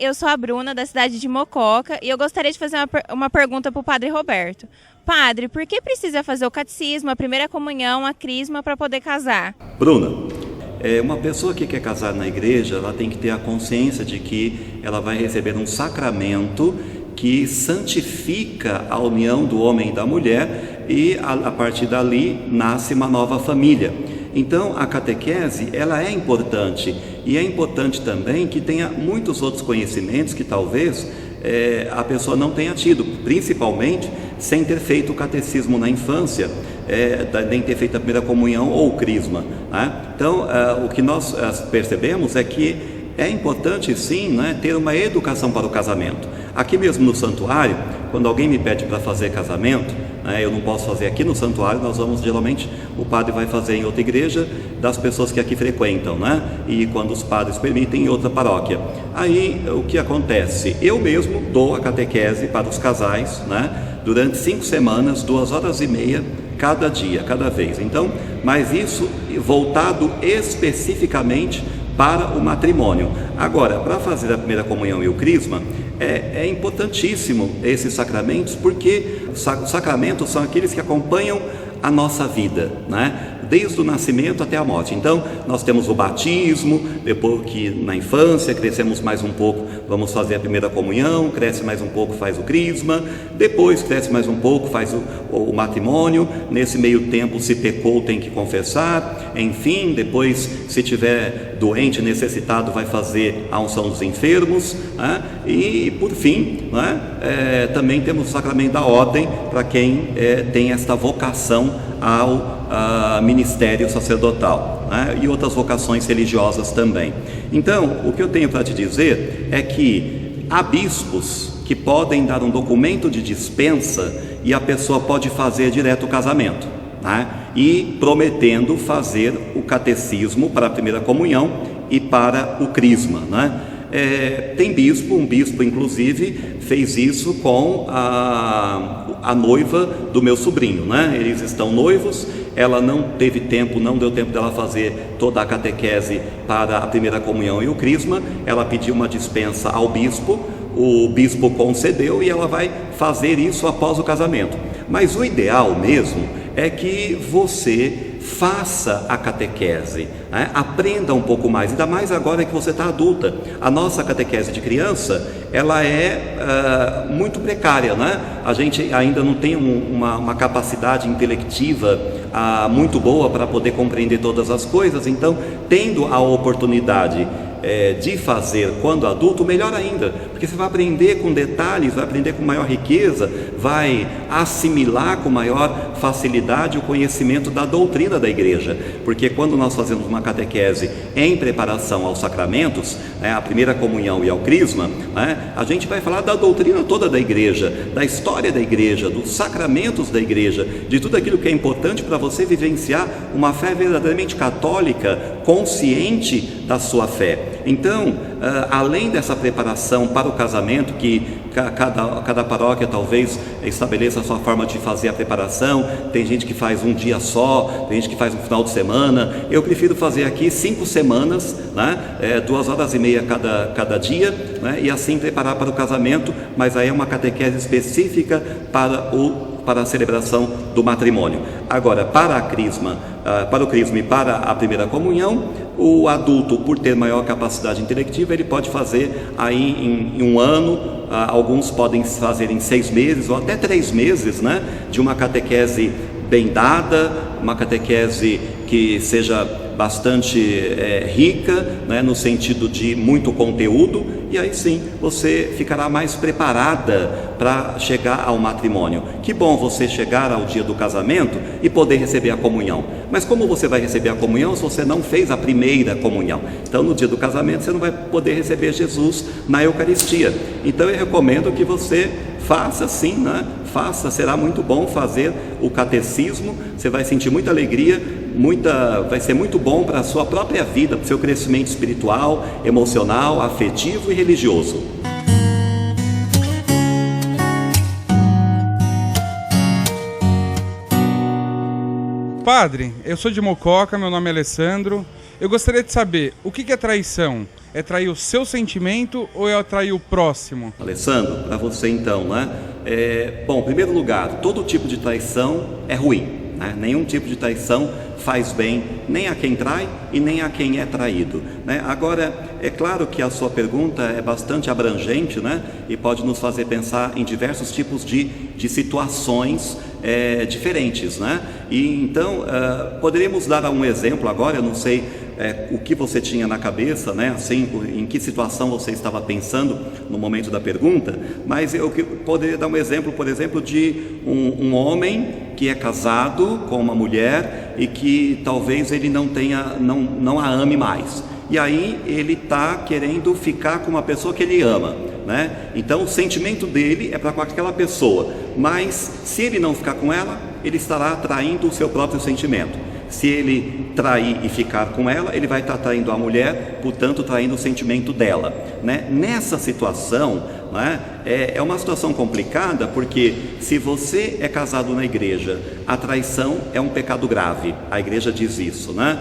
eu sou a Bruna, da cidade de Mococa, e eu gostaria de fazer uma pergunta para o Padre Roberto. Padre, por que precisa fazer o catecismo, a primeira comunhão, a crisma para poder casar? Bruna, uma pessoa que quer casar na igreja, ela tem que ter a consciência de que ela vai receber um sacramento que santifica a união do homem e da mulher, e a partir dali nasce uma nova família. Então a catequese, ela é importante, e é importante também que tenha muitos outros conhecimentos que talvez a pessoa não tenha tido, principalmente sem ter feito o catecismo na infância, nem ter feito a primeira comunhão ou o crisma, né? Então o que nós percebemos é que é importante sim, né, ter uma educação para o casamento. Aqui mesmo no santuário, quando alguém me pede para fazer casamento, eu não posso fazer aqui no santuário, nós vamos, geralmente, o padre vai fazer em outra igreja das pessoas que aqui frequentam, né? E quando os padres permitem, em outra paróquia. Aí, o que acontece? Eu mesmo dou a catequese para os casais, né? Durante 5 semanas, 2h30 cada dia, cada vez. Então, mas isso voltado especificamente para o matrimônio. Agora, para fazer a primeira comunhão e o crisma, é importantíssimo esses sacramentos, porque os sacramentos são aqueles que acompanham a nossa vida, né? Desde o nascimento até a morte. Então, nós temos o batismo, depois que na infância crescemos mais um pouco, vamos fazer a primeira comunhão, cresce mais um pouco, faz o crisma, depois cresce mais um pouco, faz o matrimônio, nesse meio tempo, se pecou, tem que confessar, enfim, depois, se tiver doente, necessitado, vai fazer a unção dos enfermos, né? E, por fim, né, também temos o sacramento da ordem, para quem tem esta vocação ao ministério sacerdotal, né? E outras vocações religiosas também. Então, o que eu tenho para te dizer é que há bispos que podem dar um documento de dispensa e a pessoa pode fazer direto o casamento, né? E prometendo fazer o catecismo para a primeira comunhão e para o crisma, né? Tem um bispo inclusive fez isso com a noiva do meu sobrinho, né? Eles estão noivos, ela não deu tempo dela fazer toda a catequese para a primeira comunhão e o crisma, ela pediu uma dispensa ao bispo, o bispo concedeu e ela vai fazer isso após o casamento. Mas o ideal mesmo é que você faça a catequese, né? Aprenda um pouco mais, ainda mais agora que você está adulta. A nossa catequese de criança, ela é muito precária, né? A gente ainda não tem uma capacidade intelectiva muito boa para poder compreender todas as coisas, então, tendo a oportunidade de fazer quando adulto, melhor ainda, porque você vai aprender com detalhes, vai aprender com maior riqueza, vai assimilar com maior facilidade o conhecimento da doutrina da igreja, porque quando nós fazemos uma catequese em preparação aos sacramentos, a primeira comunhão e ao crisma, a gente vai falar da doutrina toda da igreja, da história da igreja, dos sacramentos da igreja, de tudo aquilo que é importante para você vivenciar uma fé verdadeiramente católica, consciente da sua fé. Então, além dessa preparação para o casamento, que cada paróquia talvez estabeleça a sua forma de fazer a preparação, tem gente que faz um dia só, tem gente que faz um final de semana, eu prefiro fazer aqui 5 semanas, né? 2h30 cada dia, né? E assim preparar para o casamento, mas aí é uma catequese específica para a celebração do matrimônio. Agora, para o crisma e para a primeira comunhão, o adulto, por ter maior capacidade intelectiva, ele pode fazer aí em 1 ano, alguns podem fazer em 6 meses ou até 3 meses, né? De uma catequese bem dada, uma catequese que seja bastante rica, né, no sentido de muito conteúdo, e aí sim você ficará mais preparada para chegar ao matrimônio. Que bom você chegar ao dia do casamento e poder receber a comunhão, mas como você vai receber a comunhão se você não fez a primeira comunhão? Então no dia do casamento você não vai poder receber Jesus na Eucaristia. Então eu recomendo que você faça sim, né? Será muito bom fazer o catecismo, você vai sentir muita alegria, vai ser muito bom para a sua própria vida, para o seu crescimento espiritual, emocional, afetivo e religioso. Padre, eu sou de Mococa, meu nome é Alessandro. Eu gostaria de saber, o que é traição? É trair o seu sentimento ou é trair o próximo? Alessandro, para você então, né? Bom, em primeiro lugar, todo tipo de traição é ruim, né? Nenhum tipo de traição faz bem nem a quem trai e nem a quem é traído, né? Agora, é claro que a sua pergunta é bastante abrangente, né? E pode nos fazer pensar em diversos tipos de situações diferentes, né? E então, poderíamos dar um exemplo agora, eu não sei o que você tinha na cabeça, né? Assim, em que situação você estava pensando no momento da pergunta, mas eu poderia dar um exemplo, por exemplo, de um homem que é casado com uma mulher e que talvez ele não a ame mais. E aí ele está querendo ficar com uma pessoa que ele ama, né? Então o sentimento dele é para com aquela pessoa, mas se ele não ficar com ela, ele estará traindo o seu próprio sentimento. Se ele trair e ficar com ela, ele vai estar traindo a mulher, portanto traindo o sentimento dela, né? Nessa situação, né, é uma situação complicada, porque se você é casado na igreja, a traição é um pecado grave, a igreja diz isso, né?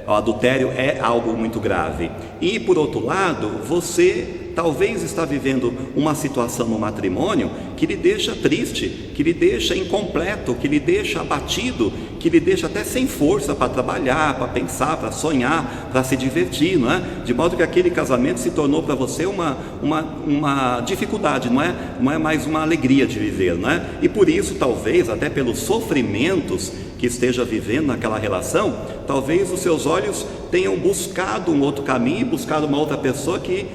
O adultério é algo muito grave. E por outro lado, você talvez está vivendo uma situação no matrimônio que lhe deixa triste, que lhe deixa incompleto, que lhe deixa abatido, que lhe deixa até sem força para trabalhar, para pensar, para sonhar, para se divertir, não é? De modo que aquele casamento se tornou para você uma dificuldade, não é mais uma alegria de viver, não é? E por isso, talvez, até pelos sofrimentos que esteja vivendo naquela relação, talvez os seus olhos tenham buscado um outro caminho, buscado uma outra pessoa que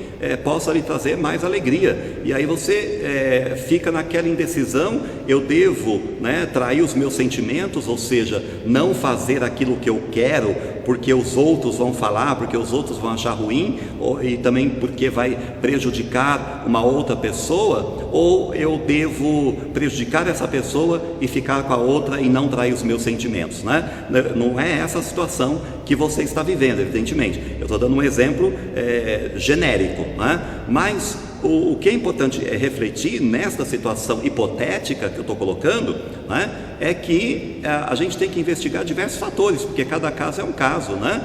possa lhe trazer mais alegria. E aí você fica naquela indecisão: eu devo, né, trair os meus sentimentos, ou seja, não fazer aquilo que eu quero porque os outros vão falar, porque os outros vão achar ruim, e também porque vai prejudicar uma outra pessoa, ou eu devo prejudicar essa pessoa e ficar com a outra e não trair os meus sentimentos, né? Não é essa a situação que você está vivendo, evidentemente. Eu estou dando um exemplo genérico, né? Mas o que é importante é refletir nesta situação hipotética que eu estou colocando, né, é que a gente tem que investigar diversos fatores, porque cada caso é um caso, né?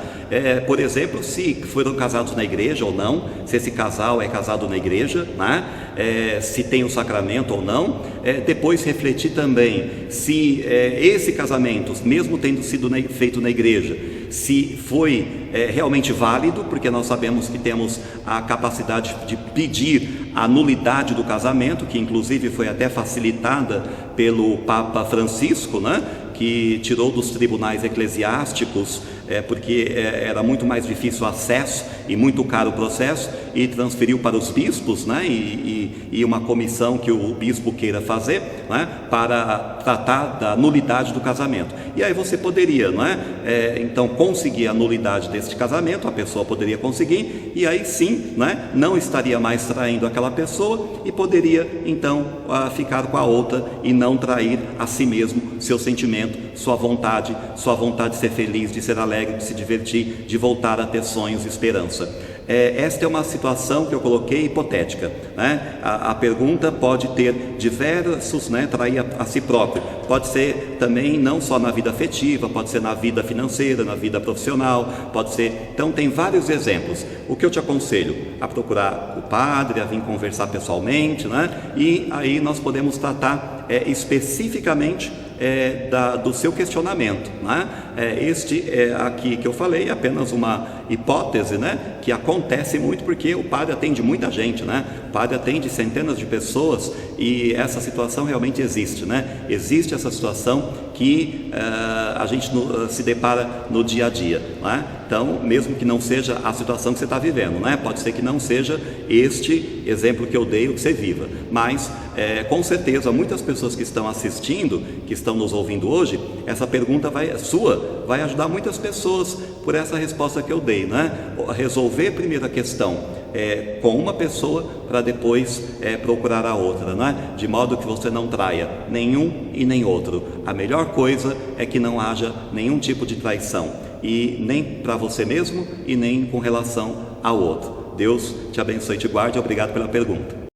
Por exemplo, se foram casados na igreja ou não, se esse casal é casado na igreja, né? Se tem o sacramento ou não. Depois refletir também se esse casamento, mesmo tendo sido feito na igreja, se foi realmente válido, porque nós sabemos que temos a capacidade de pedir a nulidade do casamento, que inclusive foi até facilitada pelo Papa Francisco, né? Que tirou dos tribunais eclesiásticos, porque era muito mais difícil o acesso e muito caro o processo, e transferiu para os bispos, né? E uma comissão que o bispo queira fazer, né? Para tratar da nulidade do casamento. E aí você poderia, não é? Então conseguir a nulidade deste casamento, a pessoa poderia conseguir, e aí sim, né, não estaria mais traindo aquela pessoa e poderia então ficar com a outra e não trair a si mesmo, seu sentimento, sua vontade de ser feliz, de ser alegre, de se divertir, de voltar a ter sonhos e esperança. Esta é uma situação que eu coloquei hipotética, né? A pergunta pode ter diversos, né, trair a si próprio. Pode ser também não só na vida afetiva, pode ser na vida financeira, na vida profissional, pode ser. Então tem vários exemplos. O que eu te aconselho? A procurar o padre, a vir conversar pessoalmente, né? E aí nós podemos tratar especificamente do seu questionamento, né? Este aqui que eu falei é apenas uma hipótese, né, que acontece muito porque o padre atende muita gente, né? O padre atende centenas de pessoas e essa situação realmente existe, né? Existe essa situação que a gente se depara no dia a dia, né? Então, mesmo que não seja a situação que você está vivendo, né? Pode ser que não seja este exemplo que eu dei, o que você viva, mas com certeza muitas pessoas que estão assistindo, que estão nos ouvindo hoje, essa pergunta vai ajudar muitas pessoas por essa resposta que eu dei, né? Resolver primeiro a questão com uma pessoa para depois procurar a outra, né? De modo que você não traia nenhum e nem outro. A melhor coisa é que não haja nenhum tipo de traição, e nem para você mesmo e nem com relação ao outro. Deus te abençoe e te guarde. Obrigado pela pergunta.